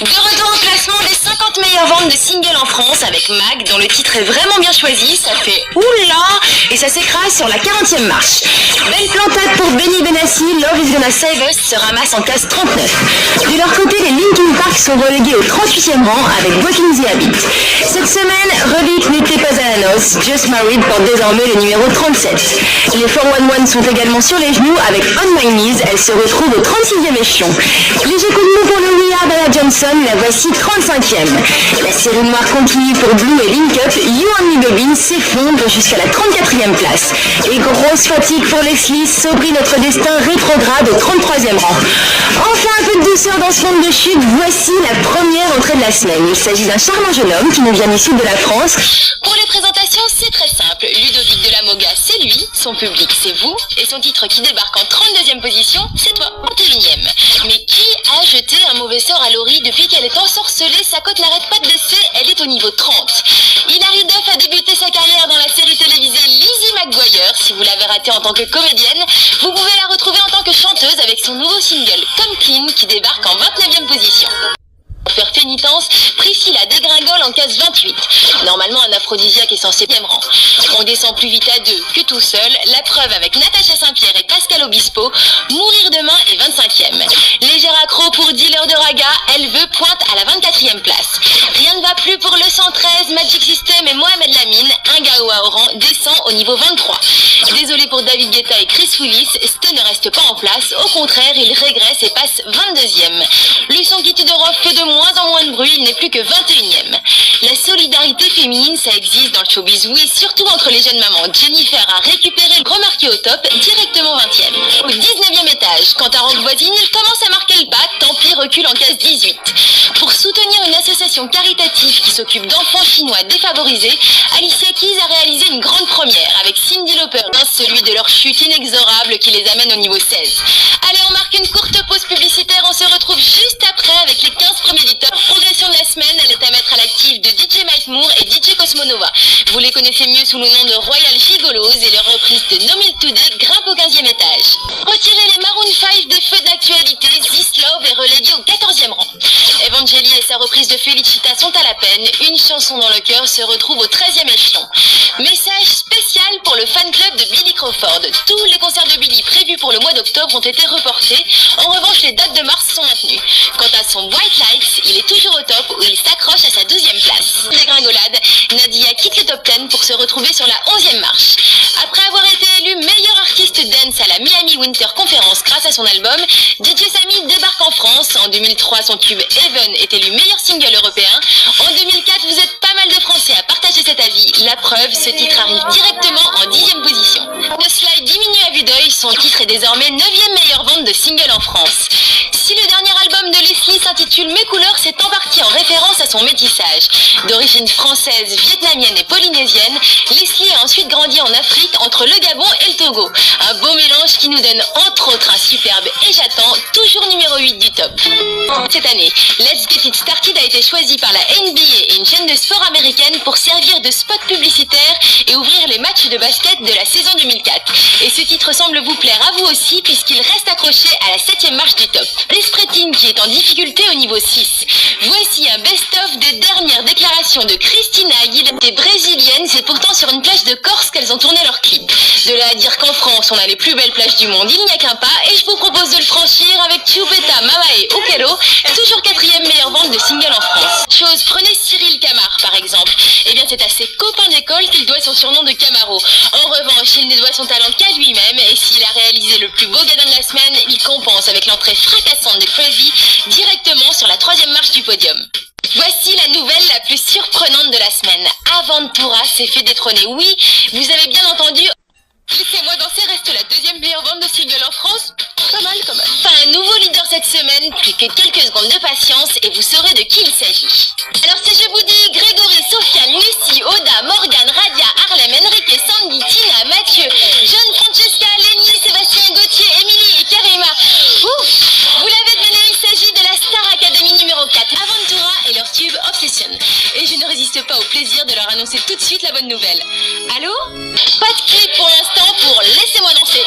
De retour au classement des 50 meilleures ventes de singles en France avec Mag, dont le titre est vraiment bien choisi, ça fait oula, et ça s'écrase sur la 40e marche. Belle plantade pour Benny Benassi, Love is Gonna Save Us se ramasse en case 39. De leur côté, les Linkin Park sont relégués au 38e rang avec Breaking the Habit. Cette semaine, Rubik n'était pas à la noce, Just Married porte désormais le numéro 37. Les 411 sont également sur les genoux avec On My Knees, elle se retrouve au 36e échelon. Léger coup de mou pour le We Are d'Anna Johnson, la voici 35e. La série noire continue pour Blue et Link Up, You and Me Bobine s'effondre jusqu'à la 34e place. Et grosse fatigue pour Leslie, Sobri notre destin rétrograde au 33e rang. Enfin un peu de douceur dans ce monde de chute, voici la première entrée de la semaine. Il s'agit d'un charmant jeune homme qui nous vient du sud de la France. Pour les présentations, c'est très simple. Ludovic de la Moga, c'est lui, son public, c'est vous, et son titre qui débarque en 32e position, c'est toi, en 31e. Mais qui a jeté un mauvais sort à Laurie depuis qu'elle est ensorcelée? Sa cote n'arrête pas de baisser, elle est au niveau 30. Hilary Duff a débuté sa carrière dans la série télévisée Lizzie McGuire. Si vous l'avez ratée en tant que comédienne, vous pouvez la retrouver en tant que chanteuse avec son nouveau single Come Clean qui débarque en 29e position. Pour faire pénitence, Priscilla dégringole en case 28. Normalement, un aphrodisiaque est censé 7e rang. On descend plus vite à 2 que tout seul. La preuve avec Natacha Saint-Pierre et Pascal Obispo. Mourir demain est 25e. Léger accro pour Dealer de Raga. Elle veut pointe à la 24e place. Rien ne va plus pour le 113, Magic System et Mohamed Lamine. Un Gaoua Oran descend au niveau 23. Désolé pour David Guetta et Chris Willis. Ste ne reste pas en place. Au contraire, il régresse et passe 22e. Le son qui tue d'Europe fait de moins en moins de bruit, il n'est plus que 21e. La solidarité féminine, ça existe dans le showbiz, oui, surtout entre les jeunes mamans. Jennifer a récupéré le remarqué au top, directement 20e. Au 19e étage, quant à Rock Voisine, il commence à marquer le pas, tant pis recule en case 18. Pour soutenir une association caritative qui s'occupe d'enfants chinois défavorisés, Alicia Keys a réalisé une grande première avec Cyndi Lauper, celui de leur chute inexorable qui les amène au niveau 16. Allez, on marque une courte pause publicitaire, on se retrouve juste après avec les 15 premiers du top. Progression de la semaine, elle est à mettre à l'actif de DJ Mike Moore et DJ Cosmonova. Vous les connaissez mieux sous le nom de Royal Gigolos et leur reprise de No Milk Today grimpe au 15e étage. Retirez les Maroon 5 des feux d'actualité, This Love est relégué au 14e rang. Evangeli et sa reprise de Felicita sont à la peine. Une chanson dans le cœur se retrouve au 13e échelon. Message spécial pour le fan club de Billy Crawford. Tous les concerts de Billy prévus pour le mois d'octobre ont été reportés. En revanche, les dates de mars sont maintenues. Quant à son White Lights, il est toujours au top où il s'accroche à sa 12e place. Dégringolade, Nadia quitte le top 10 pour se retrouver sur la 11e marche. Après avoir été élu meilleur artiste dance à la Miami Winter Conference grâce à son album, DJ Samy débarque en France. En 2003, son tube Even est élu meilleur single européen. En 2004, vous êtes pas mal de Français à partager cet avis. La preuve, ce titre arrive directement en 10e position. The Slide diminue à vue d'œil, son titre est désormais 9e meilleure vente de single en France. Si le dernier album de Leslie s'intitule Mes couleurs, c'est en partie en référence à son métissage. D'origine française, vietnamienne et polynésienne, Leslie a ensuite grandi en Afrique entre le Gabon et le Togo. Un beau mélange qui nous donne entre autres un superbe Et j'attends, toujours numéro 8 du top. Cette année, Let's Get It Started a été choisi par la NBA et une chaîne de sport américaine pour servir de spot publicitaire et ouvrir les matchs de basket de la saison 2004. Et ce titre semble vous plaire à vous aussi puisqu'il reste accroché à la 7e marche du top. Despertine qui est en difficulté au niveau 6. Voici un best-of des dernières déclarations de Christina Aguilera. Des brésiliennes, c'est pourtant sur une plage de Corse qu'elles ont tourné leur clip. De là à dire qu'en France, on a les plus belles plages du monde, il n'y a qu'un pas, et je vous propose de le franchir avec Chupeta, Mamae, Ukero, toujours 4e meilleure vente de single en France. Chose, prenez Cyril Camar par exemple. Eh bien c'est à ses copains d'école qu'il doit son surnom de Camaro. En revanche, il ne doit son talent qu'à lui-même, et s'il a réalisé le plus beau gadin de la semaine, il compense avec l'entrée fracassante de Crazy directement sur la 3e marche du podium. Voici la nouvelle la plus surprenante de la semaine. Aventura s'est fait détrôner. Oui, vous avez bien entendu. Laissez-moi danser reste la 2e meilleure vente de single en France. Pas mal quand même. Pas un nouveau leader cette semaine, plus que quelques secondes de patience et vous saurez de qui il s'agit. Alors si je vous dis Grégory, Sofiane, Lucie, Oda, Morgane, Radia, Harlem, Enrique, Sandy, Tina, Mathieu, John, Francesca, Lenny, Sébastien, Gauthier, Émilie et Karima. Ouf, vous l'avez deviné, il s'agit de la Star Academy numéro 4, Aventura et leur tube Obsession. Et je ne résiste pas au plaisir de leur annoncer tout de suite la bonne nouvelle. Allô? Pas de clip pour l'instant pour Laissez-moi danser.